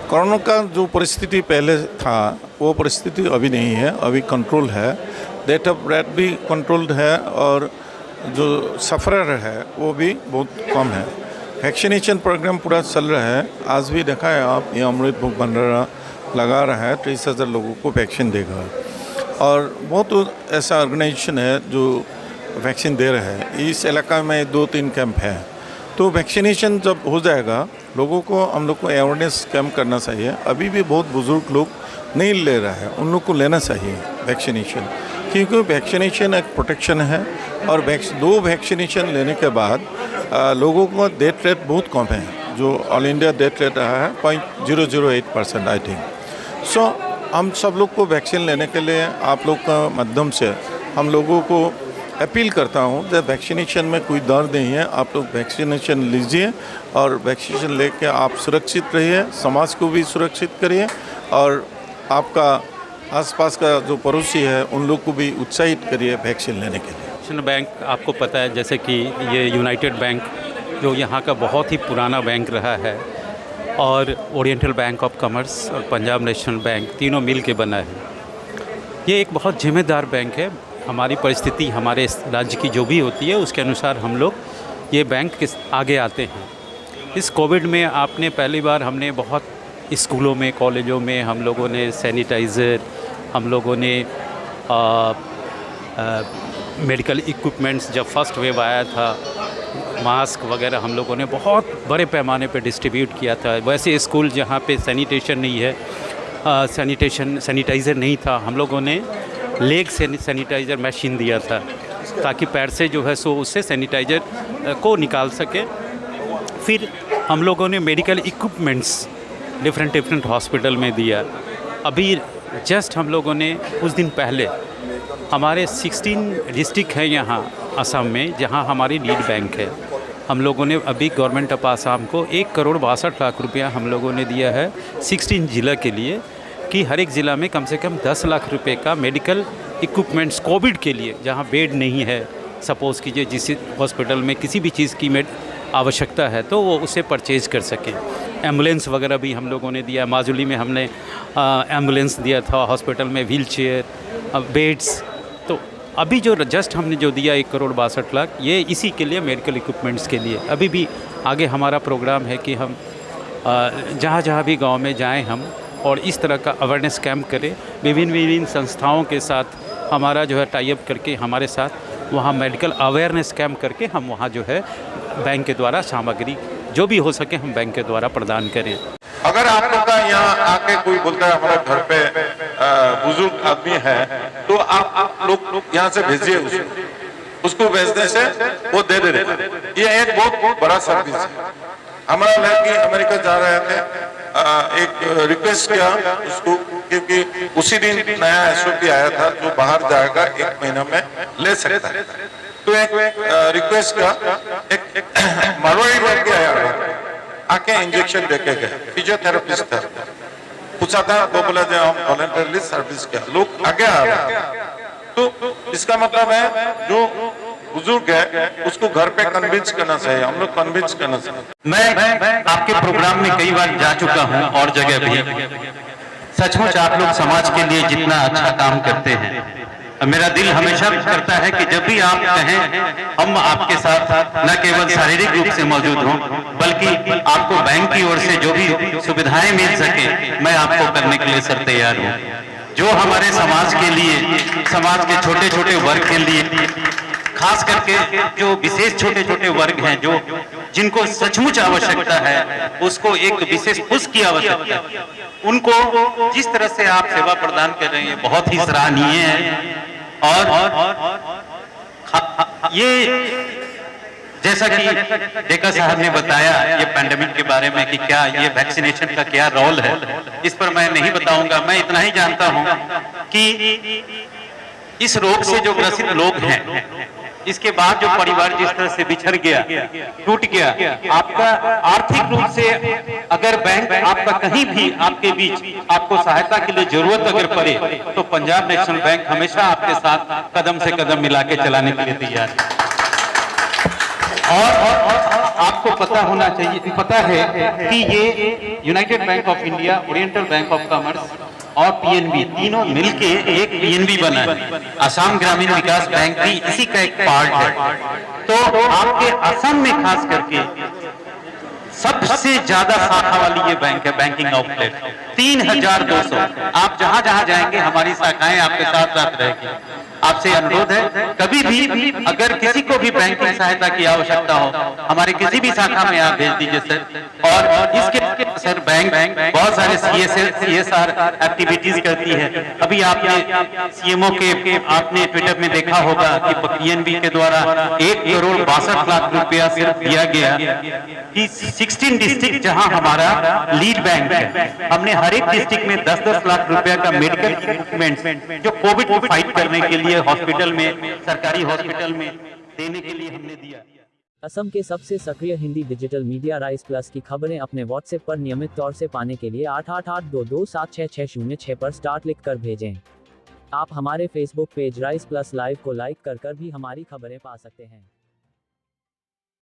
Corona का जो परिस्थिति पहले था वो परिस्थिति अभी नहीं है, अभी कंट्रोल है। डेथ ऑफ डेथ भी कंट्रोल्ड है और जो सफ़रर है वो भी बहुत कम है। वैक्सीनेशन प्रोग्राम पूरा चल रहा है। आज भी देखा है आप, ये अमृत भूख भंडारा लगा रहा है, 30,000 लोगों को वैक्सीन देगा। और बहुत ऐसा ऑर्गेनाइजेशन है जो वैक्सीन दे रहा है। इस इलाका में 2-3 कैंप है। तो वैक्सीनेशन जब हो जाएगा, लोगों को हम लोग को अवेयरनेस कैंप करना चाहिए। अभी भी बहुत बुजुर्ग लोग नहीं ले रहा है, उन लोग को लेना चाहिए वैक्सीनेशन, क्योंकि वैक्सीनेशन एक प्रोटेक्शन है। और 2 वैक्सीनेशन लेने के बाद लोगों को डेथ रेट बहुत कम है, जो ऑल इंडिया डेथ रेट रहा है 0.008% आई थिंक। सो हम सब लोग को वैक्सीन लेने के लिए आप लोग का माध्यम से हम लोगों को अपील करता हूँ कि वैक्सीनेशन में कोई डर नहीं है। आप लोग वैक्सीनेशन लीजिए और वैक्सीनेशन लेके आप सुरक्षित रहिए, समाज को भी सुरक्षित करिए और आपका आसपास का जो पड़ोसी है उन लोग को भी उत्साहित करिए वैक्सीन लेने के लिए। नेशनल बैंक आपको पता है, जैसे कि ये यूनाइटेड बैंक जो यहाँ का बहुत ही पुराना बैंक रहा है, और ओरिएंटल बैंक ऑफ कॉमर्स और पंजाब नेशनल बैंक तीनों मिल के बना है। ये एक बहुत जिम्मेदार बैंक है। हमारी परिस्थिति हमारे राज्य की जो भी होती है उसके अनुसार हम लोग ये बैंक के आगे आते हैं। इस कोविड में आपने पहली बार हमने बहुत स्कूलों में, कॉलेजों में हम लोगों ने सैनिटाइज़र, हम लोगों ने मेडिकल इक्विपमेंट्स, जब फर्स्ट वेव आया था, मास्क वगैरह हम लोगों ने बहुत बड़े पैमाने पे डिस्ट्रीब्यूट किया था। वैसे स्कूल जहाँ पे सैनिटेशन नहीं है, सैनिटाइज़र नहीं था, हम लोगों ने लेग से सैनिटाइज़र मशीन दिया था ताकि पैर से जो है सो उससे सैनिटाइज़र को निकाल सके। फिर हम लोगों ने मेडिकल इक्विपमेंट्स डिफरेंट हॉस्पिटल में दिया। अभी जस्ट हम लोगों ने कुछ दिन पहले हमारे 16 डिस्ट्रिक्ट हैं यहाँ असम में जहाँ हमारी लीड बैंक है, हम लोगों ने अभी गवर्नमेंट ऑफ आसाम को 1,62,00,000 रुपया हम लोगों ने दिया है 16 ज़िला के लिए, कि हर एक ज़िला में कम से कम 10 लाख रुपए का मेडिकल इक्विपमेंट्स कोविड के लिए, जहाँ बेड नहीं है, सपोज़ कीजिए जिस हॉस्पिटल में किसी भी चीज़ की आवश्यकता है तो वो उसे परचेज़ कर सकें। एम्बुलेंस वगैरह भी हम लोगों ने दिया। माजुली में हमने एम्बुलेंस दिया था, हॉस्पिटल में व्हील चेयर, बेड्स। तो अभी जो जस्ट हमने जो दिया 1,62,00,000, ये इसी के लिए, मेडिकल इक्विपमेंट्स के लिए। अभी भी आगे हमारा प्रोग्राम है कि हम जहाँ भी गाँव में जाएँ हम और इस तरह का अवेयरनेस कैंप करें। विभिन्न संस्थाओं के साथ हमारा जो है टाई अप करके हमारे साथ वहाँ मेडिकल अवेयरनेस कैंप करके हम वहाँ जो है बैंक के द्वारा सामग्री जो भी हो सके हम बैंक के द्वारा प्रदान करें। अगर आप लोग का यहाँ आके कोई बोलता है हमारे घर पे बुजुर्ग आदमी है, तो आप लोग यहाँ से भेजिए उसको भेजने से वो दे देगा। ये एक बहुत बड़ा सर्विस है। हमारा लड़की अमेरिका जा रहे थे, एक रिक्वेस्ट किया उसको, क्योंकि उसी दिन नया SOP आया था जो बाहर जाएगा 1 महीना में ले सकता है। तो एक रिक्वेस्ट किया, एक मारवाड़ी लड़के आया, आके इंजेक्शन देके गए, फिजियोथेरेपिस्ट था, पूछा था तो बोला जो हम वॉलंटरली सर्विस किया, लोग आगे आ रहे हैं। तो इसका मतलब है जो बुजुर्ग है उसको घर पे कन्विंस करना चाहिए, हम लोग कन्विंस करना चाहिए। मैं आपके प्रोग्राम में कई बार जा चुका हूं और जगह भी। सचमुच आप लोग समाज के लिए जितना अच्छा काम करते हैं, मेरा दिल हमेशा करता है कि जब भी आप कहें हम आपके साथ न केवल शारीरिक रूप से मौजूद हों, बल्कि आपको बैंक की ओर से जो भी सुविधाएं मिल सके मैं आपको करने के लिए सर तैयार हूँ। जो हमारे समाज के लिए, समाज के छोटे छोटे वर्ग के लिए, खास करके जो विशेष छोटे छोटे वर्ग हैं, जो जिनको सचमुच आवश्यकता है, उसको एक विशेष उसकी आवश्यकता है, उनको जिस तरह से आप सेवा प्रदान कर रहे हैं बहुत ही सराहनीय है। और ये जैसा कि डेका साहब ने बताया ये पैंडेमिक के बारे में कि क्या ये वैक्सीनेशन का क्या रोल है, इस पर मैं नहीं बताऊंगा। मैं इतना ही जानता हूं कि इस रोग से जो ग्रसित लोग हैं, इसके बाद जो परिवार जिस तरह से बिछड़ गया, टूट गया, आपका आर्थिक रूप से अगर बैंक आपका कहीं भी आपके बीच आपको सहायता के लिए जरूरत अगर पड़े तो पंजाब नेशनल बैंक हमेशा आपके साथ कदम से कदम मिला के चलाने के लिए तैयार है। और आपको पता होना चाहिए, पता है कि ये United bank of India, oriental bank of commerce और पीएनबी तीनों मिलके एक पीएनबी बना है। असम ग्रामीण विकास बैंक भी इसी का एक पार्ट है। तो आपके असम में खास करके सबसे ज्यादा शाखा वाली ये बैंक है, बैंकिंग आउटलेट 3200। आप जहां जहां जाएंगे हमारी शाखाएं आपके साथ साथ रहेगी। आपसे अनुरोध है, कभी भी अगर किसी को भी बैंकिंग सहायता की आवश्यकता हो, हमारे किसी भी शाखा में आप भेज दीजिए सर। और इसके सर बैंक बहुत सारे CSR एक्टिविटीज करती है। अभी आपने CMO के आपने ट्विटर में देखा होगा कि पीएनबी के द्वारा 1,62,00,000 रुपया सिर्फ दिया गया कि 16 डिस्ट्रिक्ट जहां हमारा लीड बैंक है, हमने हर एक डिस्ट्रिक्ट में 10-10 लाख रुपया का मेडिकल इक्विपमेंट जो कोविड को फाइट करने के लिए हॉस्पिटल में, सरकारी हॉस्पिटल में देने के लिए हमने दिया। असम के सबसे सक्रिय Hindi digital media rice plus की खबरें अपने व्हाट्सएप पर नियमित तौर से पाने के लिए 8882276606 पर स्टार्ट लिख कर भेजें। आप हमारे Facebook page rice plus live को लाइक कर भी हमारी खबरें पा सकते हैं।